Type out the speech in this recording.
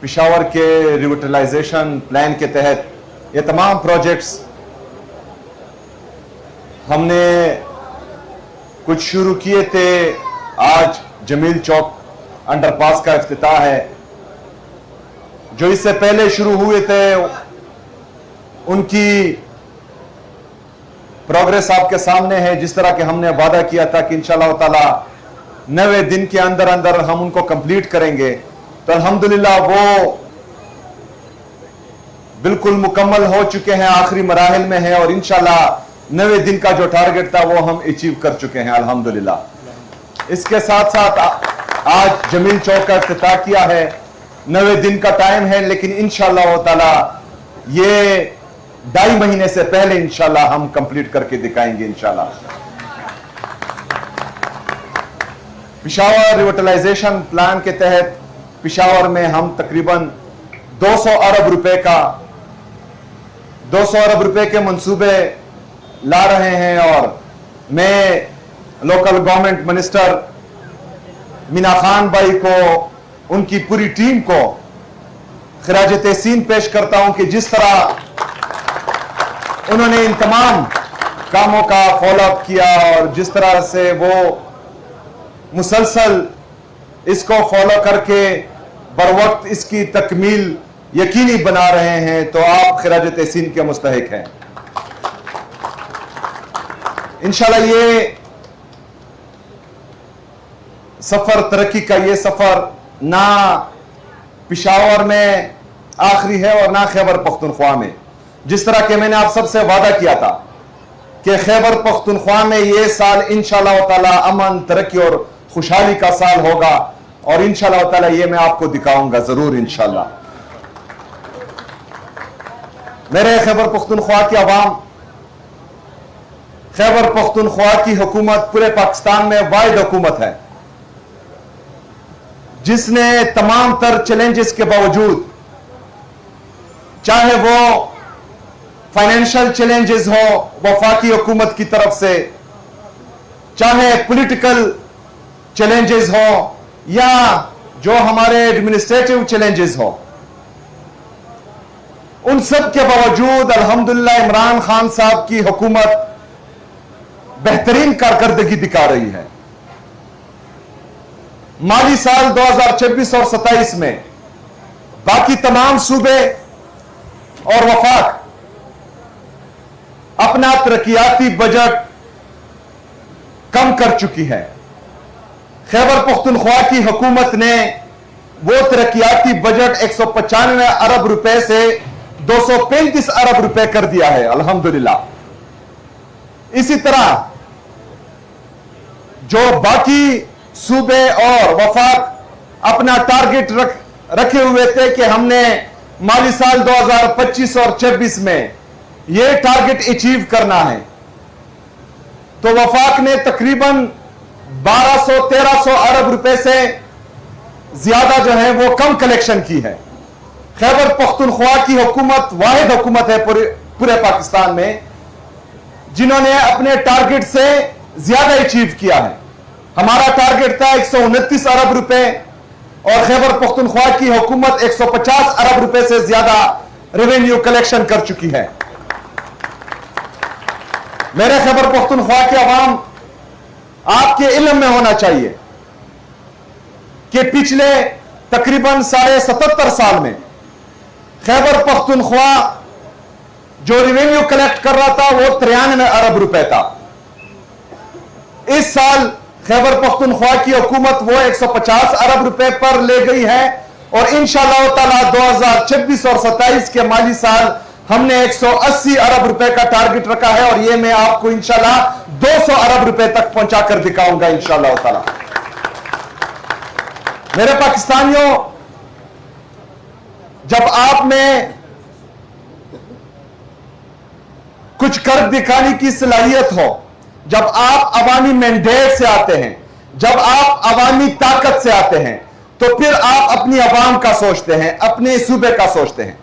पिशावर के रिविटलाइजेशन प्लान के तहत ये तमाम प्रोजेक्ट्स हमने कुछ शुरू किए थे। आज जमील चौक अंडरपास का इफ्तिताह है। जो इससे पहले शुरू हुए थे उनकी प्रोग्रेस आपके सामने है। जिस तरह के हमने वादा किया था कि इंशाअल्लाह ताला 90 दिन के अंदर अंदर हम उनको कंप्लीट करेंगे, तो अल्हम्दुलिल्लाह वो बिल्कुल मुकम्मल हो चुके हैं, आखिरी मराहिल में है और इंशाअल्लाह 90 दिन का जो टारगेट था वो हम अचीव कर चुके हैं अल्हम्दुलिल्लाह। इसके साथ साथ आज जमील चौक का इफ्तिताह किया है। 90 दिन का टाइम है, लेकिन इंशाअल्लाह ताला ये 2.5 महीने से पहले इंशाअल्लाह हम कंप्लीट करके दिखाएंगे इंशाअल्लाह। पिशावर रिविटलाइजेशन प्लान के तहत पिशावर में हम तकरीबन 200 अरब रुपए के मंसूबे ला रहे हैं और मैं local government minister Meena Khan भाई को, उनकी पूरी टीम को खिराज तहसीन पेश करता हूं कि जिस तरह उन्होंने इन तमाम कामों का फॉलोअप किया और जिस तरह से वो मुसलसल इसको फॉलो करके बर वक्त इसकी तकमील यकीनी बना रहे हैं, तो आप खिराज तहसीन के मुस्तहिक हैं। इंशाल्लाह ये सफर, तरक्की का ये सफर ना पिशावर में आखिरी है और ना खैबर पख्तूनख्वा में। जिस तरह के मैंने आप सबसे वादा किया था कि खैबर पख्तूनख्वा में ये साल इंशाअल्लाह ताला अमन, तरक्की और खुशहाली का साल होगा और इंशाअल्लाह ताला ये मैं आपको दिखाऊंगा जरूर इंशाअल्लाह। मेरे खैबर पख्तूनख्वा की आवाम, खैबर पख्तूनख्वा की हुकूमत पूरे पाकिस्तान में वाहिद हुकूमत है जिसने तमाम तर चैलेंजेस के बावजूद, चाहे वो फाइनेंशियल चैलेंजेस हो वफाकी हुकूमत की तरफ से, चाहे पॉलिटिकल चैलेंजेस हो या जो हमारे एडमिनिस्ट्रेटिव चैलेंजेस हो, उन सब के बावजूद अल्हम्दुलिल्लाह इमरान खान साहब की हुकूमत बेहतरीन कारकर्दगी दिखा रही है। माली साल 2026 और 27 में बाकी तमाम सूबे और वफाक अपना तरक्याती बजट कम कर चुकी है। खैबर पख्तूनख्वा की हुकूमत ने वो तरक्याती बजट 195 अरब रुपए से 235 अरब रुपए कर दिया है अल्हम्दुलिल्लाह। इसी तरह जो बाकी सूबे और वफाक अपना टारगेट रखे हुए थे कि हमने माली साल 2025 और 26 में यह टारगेट अचीव करना है, तो वफाक ने तकरीबन 1200-1300 अरब रुपए से ज्यादा जो है वो कम कलेक्शन की है। खैबर पख्तूनख्वा की हुकूमत वाहिद हुकूमत है पूरे पाकिस्तान में जिन्होंने अपने टारगेट से ज्यादा अचीव किया है। हमारा टारगेट था 129 अरब रुपए और खैबर पख्तूनख्वा की हुकूमत 150 अरब रुपए से ज्यादा रेवेन्यू कलेक्शन कर चुकी है। मेरे खैबर पख्तूनख्वा के अवाम, आपके इल्म में होना चाहिए कि पिछले तकरीबन 77.5 साल में खैबर पख्तूनख्वा जो रेवेन्यू कलेक्ट कर रहा था वो 93 अरब रुपए था। इस साल खैबर पख्तूनख्वा की हुकूमत वो 150 अरब रुपए पर ले गई है और इंशाअल्लाह ताला 2026 और 27 के माली साल हमने 180 अरब रुपए का टारगेट रखा है और ये मैं आपको इंशाअल्लाह 200 अरब रुपए तक पहुंचा कर दिखाऊंगा इंशाअल्लाह ताला। मेरे पाकिस्तानियों, जब आप में कुछ कर दिखाने की सलाहियत हो, जब आप अवामी मैंडेट से आते हैं, जब आप अवामी ताकत से आते हैं, तो फिर आप अपनी अवाम का सोचते हैं, अपने सूबे का सोचते हैं।